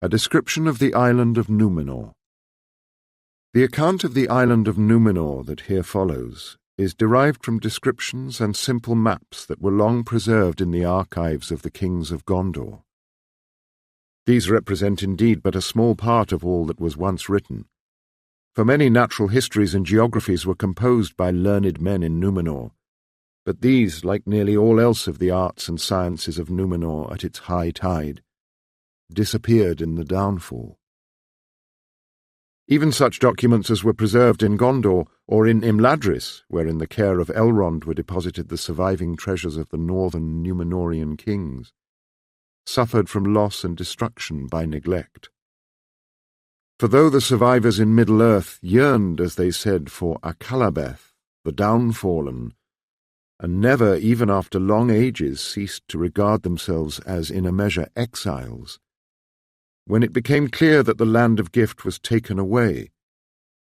A description of the Island of Númenor. The account of the Island of Númenor that here follows is derived from descriptions and simple maps that were long preserved in the archives of the kings of Gondor. These represent indeed but a small part of all that was once written, for many natural histories and geographies were composed by learned men in Númenor, but these, like nearly all else of the arts and sciences of Númenor at its high tide, disappeared in the downfall. Even such documents as were preserved in Gondor or in Imladris, where in the care of Elrond were deposited the surviving treasures of the northern Númenorian kings, suffered from loss and destruction by neglect. For though the survivors in Middle-earth yearned, as they said, for Akallabeth, the downfallen, and never, even after long ages, ceased to regard themselves as in a measure exiles, when it became clear that the land of gift was taken away,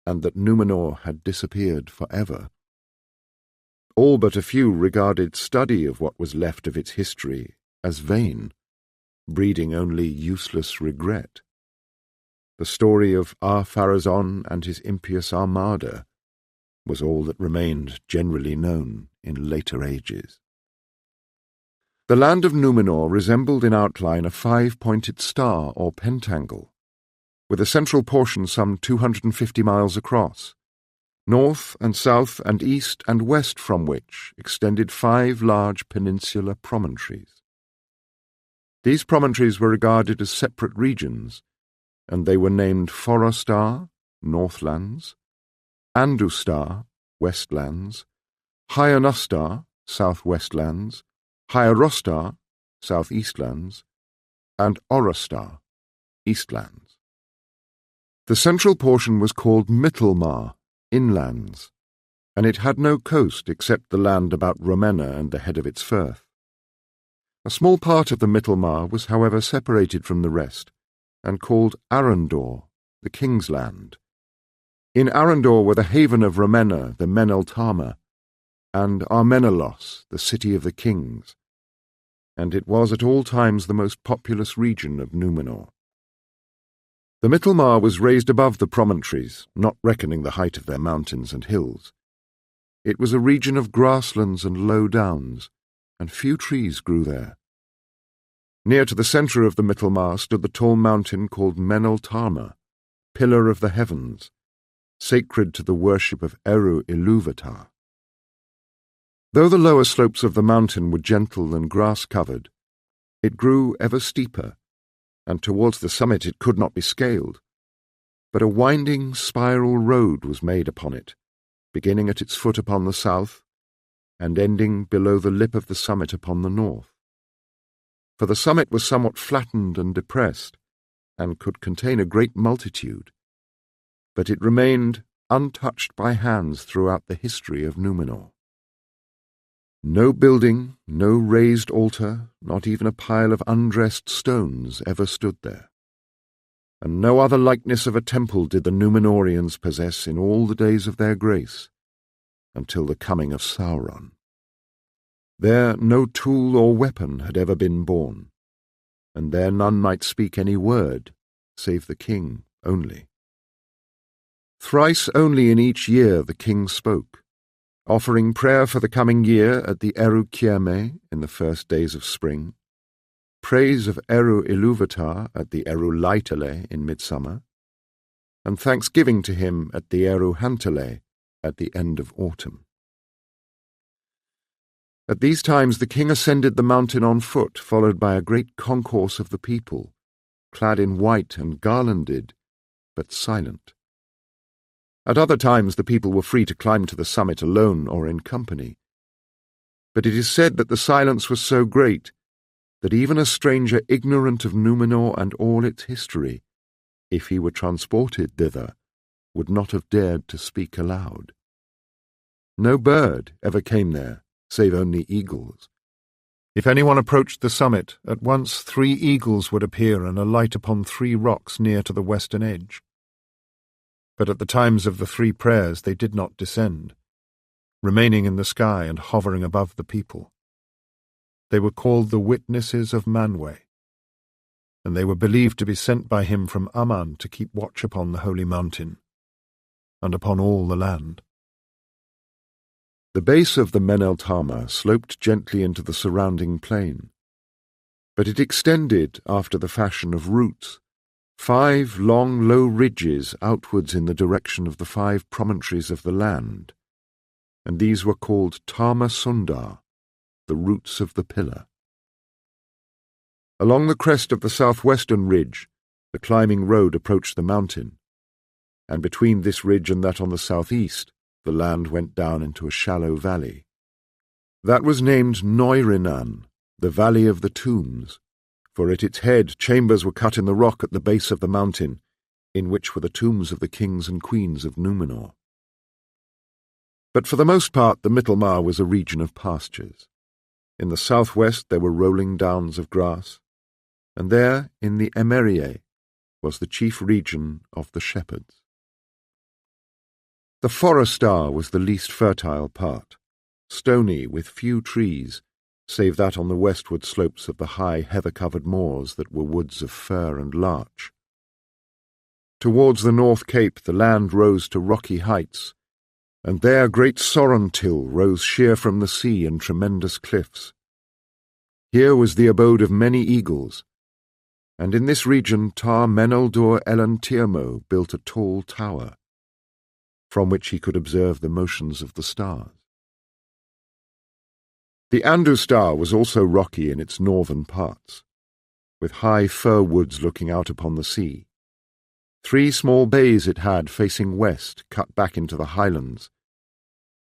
and that Númenor had disappeared forever, all but a few regarded study of what was left of its history as vain, breeding only useless regret. The story of Ar-Pharazôn and his impious armada was all that remained generally known in later ages. The land of Númenor resembled in outline a five-pointed star or pentangle, with a central portion some 250 miles across, north and south and east and west from which extended five large peninsular promontories. These promontories were regarded as separate regions, and they were named Forostar, Northlands, Andustar, Westlands, Hyarnustar, Southwestlands, Hyarrostar, Southeastlands, and Orrostar, Eastlands. The central portion was called Mittalmar, Inlands, and it had no coast except the land about Ravenna and the head of its firth. A small part of the Mittalmar was, however, separated from the rest, and called Arrendor, the King's Land. In Arrendor were the haven of Ravenna, the Meneltarma, and Armenelos, the city of the kings, and it was at all times the most populous region of Númenor. The Mittalmar was raised above the promontories, not reckoning the height of their mountains and hills. It was a region of grasslands and low downs, and few trees grew there. Near to the centre of the Mittalmar stood the tall mountain called Meneltarma, pillar of the heavens, sacred to the worship of Eru Ilúvatar. Though the lower slopes of the mountain were gentle and grass-covered, it grew ever steeper, and towards the summit it could not be scaled, but a winding spiral road was made upon it, beginning at its foot upon the south, and ending below the lip of the summit upon the north. For the summit was somewhat flattened and depressed, and could contain a great multitude, but it remained untouched by hands throughout the history of Númenor. No building, no raised altar, not even a pile of undressed stones ever stood there, and no other likeness of a temple did the Númenorians possess in all the days of their grace, until the coming of Sauron. There no tool or weapon had ever been born, and there none might speak any word, save the king only. Thrice only in each year the king spoke, offering prayer for the coming year at the Eru Kierme in the first days of spring, praise of Eru Ilúvatar at the Eru Laetale in midsummer, and thanksgiving to him at the Eru Hantale at the end of autumn. At these times the king ascended the mountain on foot, followed by a great concourse of the people, clad in white and garlanded, but silent. At other times the people were free to climb to the summit alone or in company. But it is said that the silence was so great that even a stranger ignorant of Númenor and all its history, if he were transported thither, would not have dared to speak aloud. No bird ever came there, save only eagles. If anyone approached the summit, at once 3 eagles would appear and alight upon 3 rocks near to the western edge. But at the times of the 3 prayers they did not descend, remaining in the sky and hovering above the people. They were called the Witnesses of Manwë. and they were believed to be sent by him from Aman to keep watch upon the holy mountain, and upon all the land. The base of the Meneltarma sloped gently into the surrounding plain, but it extended, after the fashion of roots, 5 long low ridges outwards in the direction of the 5 promontories of the land, and these were called Tar-Sundar, the roots of the pillar. Along the crest of the southwestern ridge, the climbing road approached the mountain, and between this ridge and that on the southeast, the land went down into a shallow valley. That was named Noirinan, the Valley of the Tombs, for at its head chambers were cut in the rock at the base of the mountain, in which were the tombs of the kings and queens of Numenor. But for the most part the Mittalmar was a region of pastures. In the southwest there were rolling downs of grass, and there, in the Emerie, was the chief region of the shepherds. The Forostar was the least fertile part, stony with few trees, save that on the westward slopes of the high heather-covered moors that were woods of fir and larch. Towards the North Cape the land rose to rocky heights, and there great Sorontil rose sheer from the sea in tremendous cliffs. Here was the abode of many eagles, and in this region Tar-Meneldur Elantiermo built a tall tower, from which he could observe the motions of the stars. The Andustar was also rocky in its northern parts, with high fir woods looking out upon the sea. 3 small bays it had facing west, cut back into the highlands,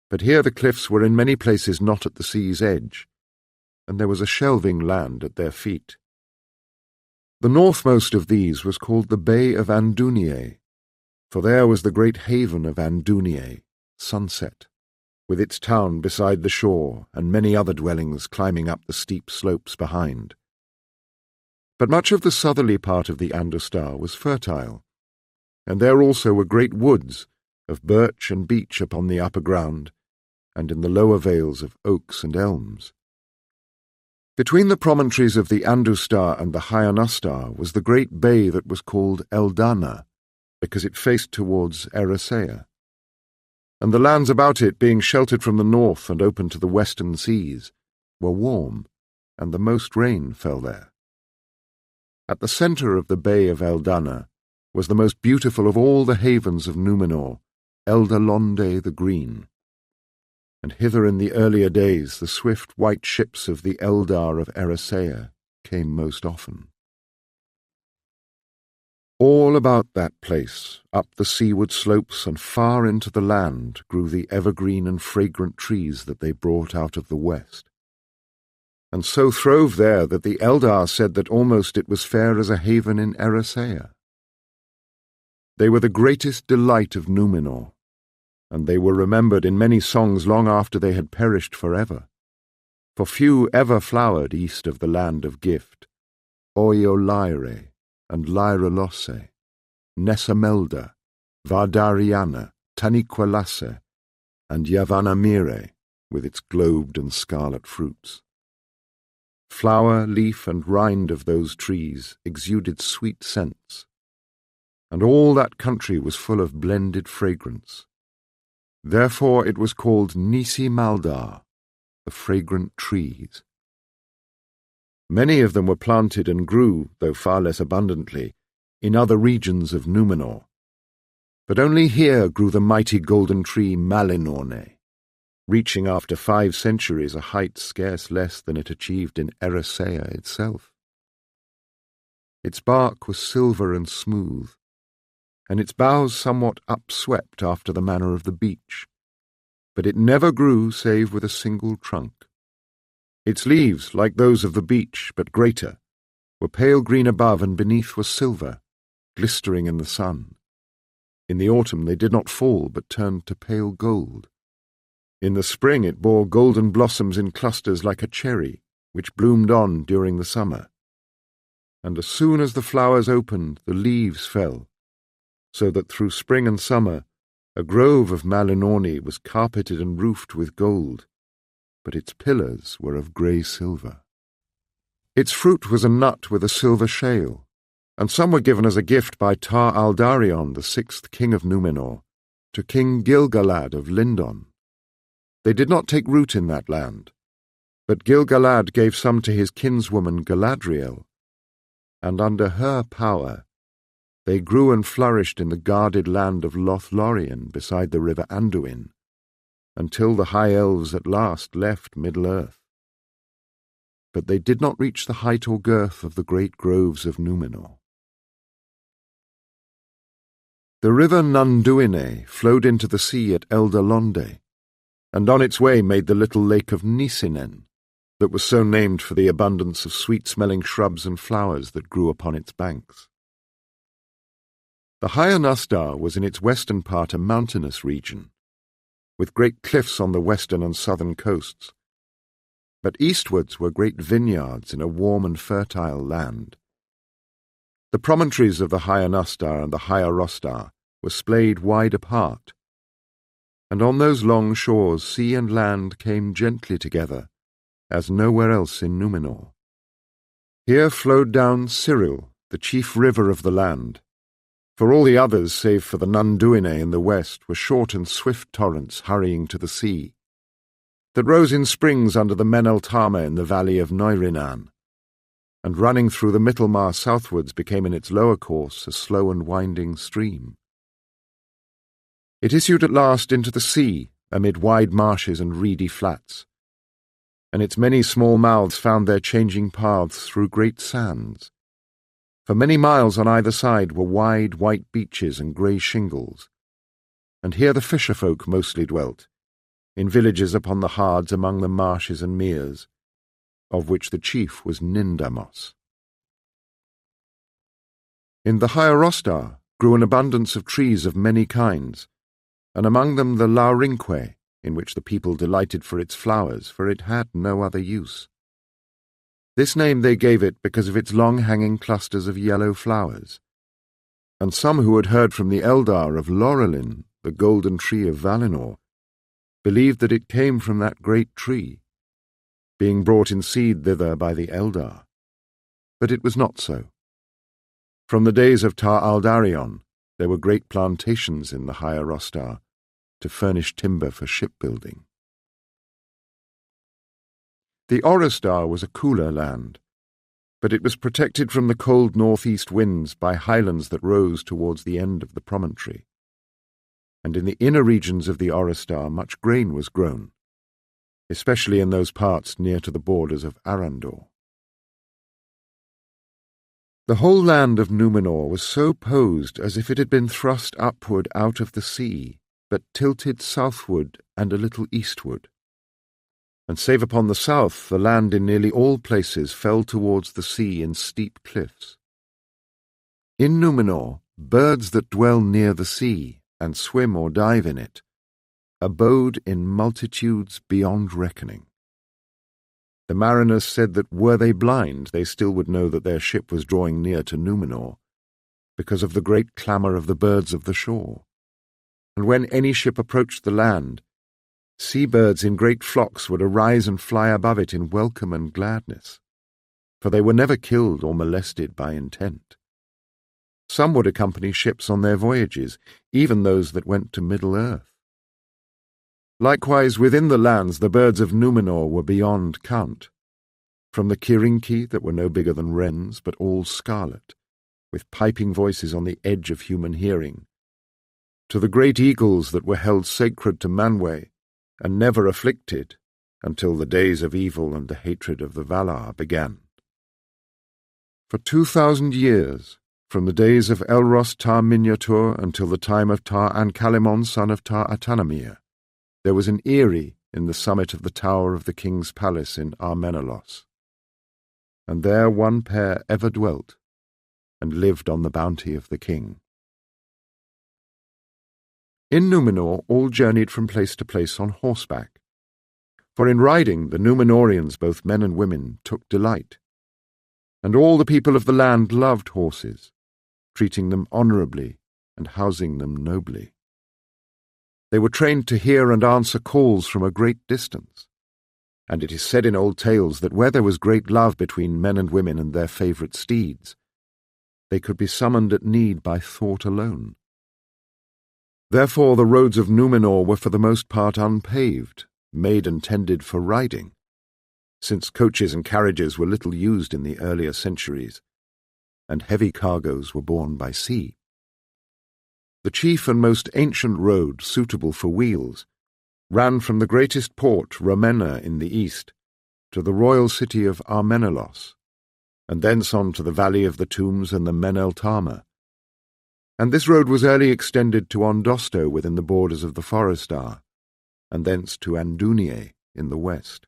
but here the cliffs were in many places not at the sea's edge, and there was a shelving land at their feet. The northmost of these was called the Bay of Andunier, for there was the great haven of Andunier, Sunset, with its town beside the shore and many other dwellings climbing up the steep slopes behind. But much of the southerly part of the Andustar was fertile, and there also were great woods of birch and beech upon the upper ground, and in the lower vales of oaks and elms. Between the promontories of the Andustar and the Hyarnustar was the great bay that was called Eldana, because it faced towards Eressëa, and the lands about it, being sheltered from the north and open to the western seas, were warm, and the most rain fell there. At the centre of the Bay of Eldana was the most beautiful of all the havens of Numenor, Eldalonde the Green, and hither in the earlier days the swift white ships of the Eldar of Eressëa came most often. All about that place, up the seaward slopes and far into the land, grew the evergreen and fragrant trees that they brought out of the west, and so throve there that the Eldar said that almost it was fair as a haven in Eressëa. They were the greatest delight of Numenor, and they were remembered in many songs long after they had perished forever, for few ever flowered east of the land of gift, Oiolaire and Lyrolosse, Nessamelda, Vardariana, Taniqualasse, and Yavanamire, with its globed and scarlet fruits. Flower, leaf, and rind of those trees exuded sweet scents, and all that country was full of blended fragrance. Therefore it was called Nisi Maldar, the fragrant trees. Many of them were planted and grew, though far less abundantly, in other regions of Numenor, but only here grew the mighty golden tree Malinorne, reaching after 5 centuries a height scarce less than it achieved in Eressëa itself. Its bark was silver and smooth, and its boughs somewhat upswept after the manner of the beech, but it never grew save with a single trunk. Its leaves, like those of the beech, but greater, were pale green above and beneath was silver, glistering in the sun. In the autumn they did not fall, but turned to pale gold. In the spring it bore golden blossoms in clusters like a cherry, which bloomed on during the summer. And as soon as the flowers opened, the leaves fell, so that through spring and summer a grove of Malinorne was carpeted and roofed with gold, but its pillars were of grey silver. Its fruit was a nut with a silver shale, and some were given as a gift by Tar-Aldarion, the 6th king of Numenor, to King Gil-galad of Lindon. They did not take root in that land, but Gil-galad gave some to his kinswoman Galadriel, and under her power they grew and flourished in the guarded land of Lothlorien beside the river Anduin, until the High Elves at last left Middle-earth. But they did not reach the height or girth of the great groves of Numenor. The river Nunduine flowed into the sea at Eldalonde, and on its way made the little lake of Nisinen, that was so named for the abundance of sweet-smelling shrubs and flowers that grew upon its banks. The Hyarnustar was in its western part a mountainous region, with great cliffs on the western and southern coasts, but eastwards were great vineyards in a warm and fertile land. The promontories of the Hyarnustar and the Hyarrostar were splayed wide apart, and on those long shores sea and land came gently together, as nowhere else in Numenor. Here flowed down Cyril, the chief river of the land, for all the others, save for the Nunduine in the west, were short and swift torrents hurrying to the sea, that rose in springs under the Meneltarma in the valley of Noirinan, and running through the Mittalmar southwards became in its lower course a slow and winding stream. It issued at last into the sea amid wide marshes and reedy flats, and its many small mouths found their changing paths through great sands. For many miles on either side were wide white beaches and grey shingles, and here the fisher-folk mostly dwelt, in villages upon the hards among the marshes and meres, of which the chief was Nindamos. In the Hyarrostar grew an abundance of trees of many kinds, and among them the laurinque, in which the people delighted for its flowers, for it had no other use. This name they gave it because of its long-hanging clusters of yellow flowers, and some who had heard from the Eldar of Laurelin, the golden tree of Valinor, believed that it came from that great tree, being brought in seed thither by the Eldar. But it was not so. From the days of Tar-Aldarion there were great plantations in the Hyarrostar to furnish timber for shipbuilding. The Orrostar was a cooler land, but it was protected from the cold northeast winds by highlands that rose towards the end of the promontory, and in the inner regions of the Orrostar much grain was grown, especially in those parts near to the borders of Arandor. The whole land of Numenor was so posed as if it had been thrust upward out of the sea, but tilted southward and a little eastward. And save upon the south, the land in nearly all places fell towards the sea in steep cliffs. In Numenor, birds that dwell near the sea, and swim or dive in it, abode in multitudes beyond reckoning. The mariners said that were they blind, they still would know that their ship was drawing near to Numenor, because of the great clamour of the birds of the shore. And when any ship approached the land, sea-birds in great flocks would arise and fly above it in welcome and gladness, for they were never killed or molested by intent. Some would accompany ships on their voyages, even those that went to Middle-earth. Likewise, within the lands the birds of Numenor were beyond count, from the Kirinki that were no bigger than wrens, but all scarlet, with piping voices on the edge of human hearing, to the great eagles that were held sacred to Manwë, and never afflicted until the days of evil and the hatred of the Valar began. For 2,000 years, from the days of Elros Tar-Minyatur until the time of Tar-Ankhalimon son of Tar-Atanamir, there was an eyrie in the summit of the tower of the king's palace in Armenelos, and there one pair ever dwelt, and lived on the bounty of the king. In Numenor all journeyed from place to place on horseback, for in riding the Numenorians, both men and women, took delight, and all the people of the land loved horses, treating them honourably and housing them nobly. They were trained to hear and answer calls from a great distance, and it is said in old tales that where there was great love between men and women and their favourite steeds, they could be summoned at need by thought alone. Therefore the roads of Numenor were for the most part unpaved, made and tended for riding, since coaches and carriages were little used in the earlier centuries, and heavy cargoes were borne by sea. The chief and most ancient road suitable for wheels ran from the greatest port, Ravenna, in the east, to the royal city of Armenelos, and thence on to the valley of the tombs and the Meneltarma. And this road was early extended to Andustar within the borders of the Forostar, and thence to Anduniae in the west.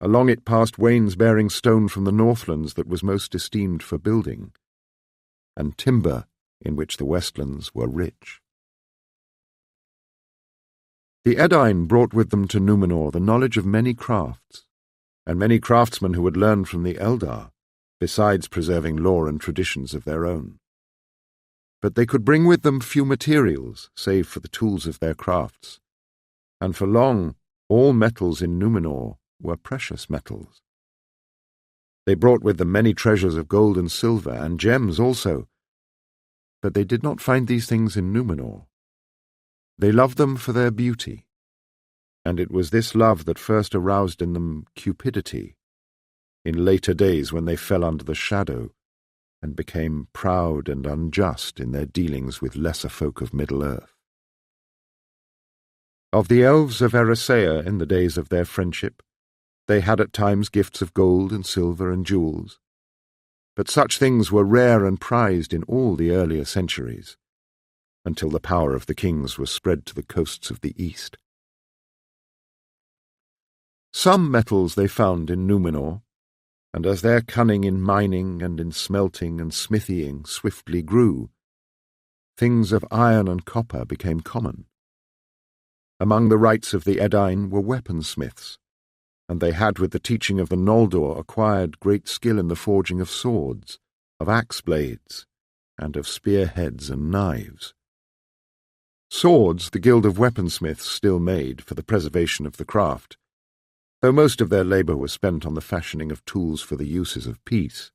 Along it passed wains bearing stone from the northlands that was most esteemed for building, and timber in which the westlands were rich. The Edain brought with them to Numenor the knowledge of many crafts, and many craftsmen who had learned from the Eldar, besides preserving lore and traditions of their own. But they could bring with them few materials, save for the tools of their crafts, and for long all metals in Numenor were precious metals. They brought with them many treasures of gold and silver, and gems also, but they did not find these things in Numenor. They loved them for their beauty, and it was this love that first aroused in them cupidity, in later days when they fell under the shadow and became proud and unjust in their dealings with lesser folk of Middle-earth. Of the elves of Eressëa in the days of their friendship, they had at times gifts of gold and silver and jewels, but such things were rare and prized in all the earlier centuries, until the power of the kings was spread to the coasts of the east. Some metals they found in Numenor, and as their cunning in mining and in smelting and smithying swiftly grew, things of iron and copper became common. Among the rites of the Edain were weaponsmiths, and they had with the teaching of the Noldor acquired great skill in the forging of swords, of axe-blades, and of spearheads and knives. Swords the Guild of Weaponsmiths still made for the preservation of the craft, though most of their labour was spent on the fashioning of tools for the uses of peace.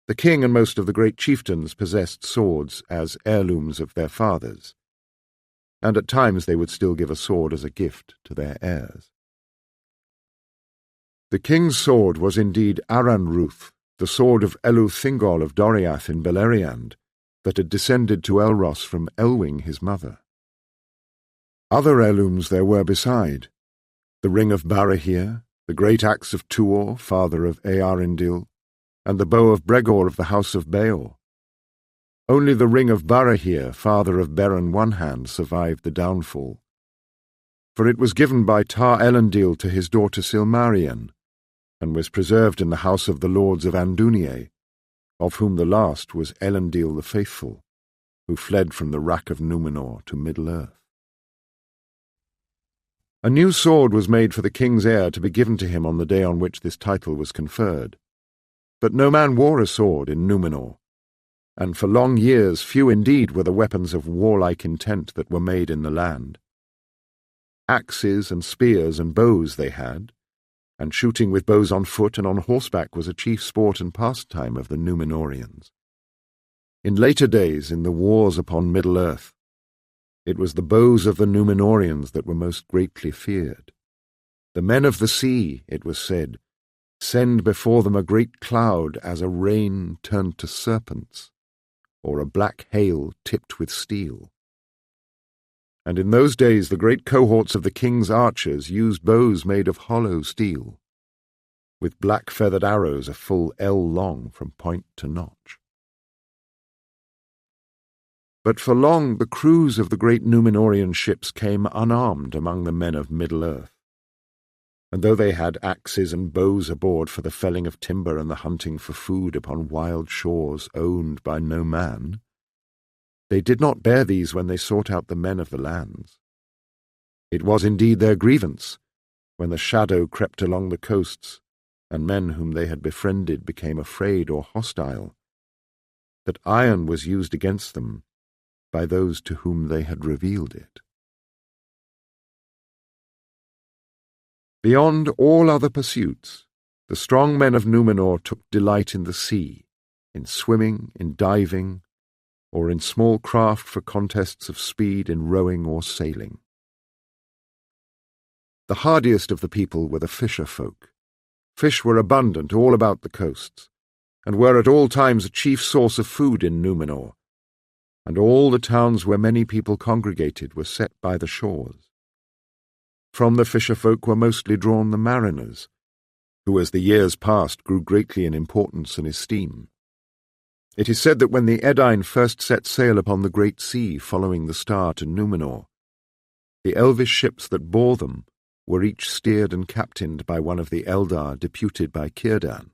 The king and most of the great chieftains possessed swords as heirlooms of their fathers, and at times they would still give a sword as a gift to their heirs. The king's sword was indeed Aranruth, the sword of Elu-Thingol of Doriath in Beleriand, that had descended to Elros from Elwing his mother. Other heirlooms there were beside, the ring of Barahir, the great axe of Tuor, father of Eärendil, and the bow of Bregor of the house of Beor. Only the ring of Barahir, father of Beren One-Hand, survived the downfall, for it was given by Tar-Elendil to his daughter Silmarien, and was preserved in the house of the lords of Anduniae, of whom the last was Elendil the Faithful, who fled from the rack of Numenor to Middle-earth. A new sword was made for the king's heir to be given to him on the day on which this title was conferred. But no man wore a sword in Numenor, and for long years few indeed were the weapons of warlike intent that were made in the land. Axes and spears and bows they had, and shooting with bows on foot and on horseback was a chief sport and pastime of the Númenorians. In later days, in the wars upon Middle-earth, it was the bows of the Númenorians that were most greatly feared. The men of the sea, it was said, send before them a great cloud as a rain turned to serpents, or a black hail tipped with steel. And in those days the great cohorts of the king's archers used bows made of hollow steel, with black feathered arrows a full ell long from point to notch. But for long the crews of the great Númenorian ships came unarmed among the men of Middle-earth, and though they had axes and bows aboard for the felling of timber and the hunting for food upon wild shores owned by no man, they did not bear these when they sought out the men of the lands. It was indeed their grievance, when the shadow crept along the coasts, and men whom they had befriended became afraid or hostile, that iron was used against them by those to whom they had revealed it. Beyond all other pursuits, the strong men of Numenor took delight in the sea, in swimming, in diving, or in small craft for contests of speed in rowing or sailing. The hardiest of the people were the fisher folk. Fish were abundant all about the coasts, and were at all times a chief source of food in Numenor, and all the towns where many people congregated were set by the shores. From the fisher folk were mostly drawn the mariners, who as the years passed grew greatly in importance and esteem. It is said that when the Edain first set sail upon the great sea following the star to Numenor, the elvish ships that bore them were each steered and captained by one of the Eldar deputed by Círdan.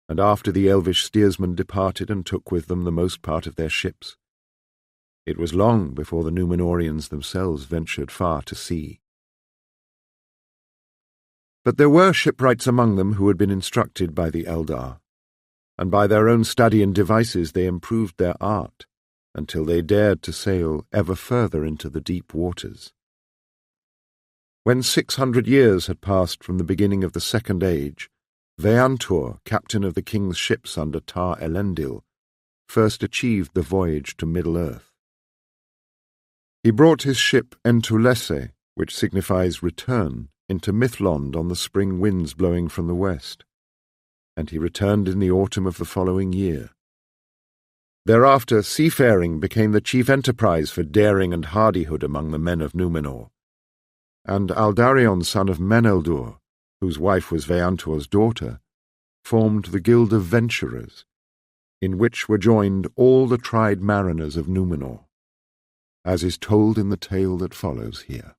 And after the elvish steersmen departed and took with them the most part of their ships, it was long before the Númenorians themselves ventured far to sea. But there were shipwrights among them who had been instructed by the Eldar, and by their own study and devices they improved their art, until they dared to sail ever further into the deep waters. When 600 years had passed from the beginning of the Second Age, Weantor, captain of the king's ships under Tar-Elendil, first achieved the voyage to Middle-earth. He brought his ship Entulesse, which signifies return, into Mithlond on the spring winds blowing from the west, and he returned in the autumn of the following year. Thereafter seafaring became the chief enterprise for daring and hardihood among the men of Numenor, and Aldarion, son of Meneldur, whose wife was Weantor's daughter, formed the Guild of Venturers, in which were joined all the tried mariners of Numenor, as is told in the tale that follows here.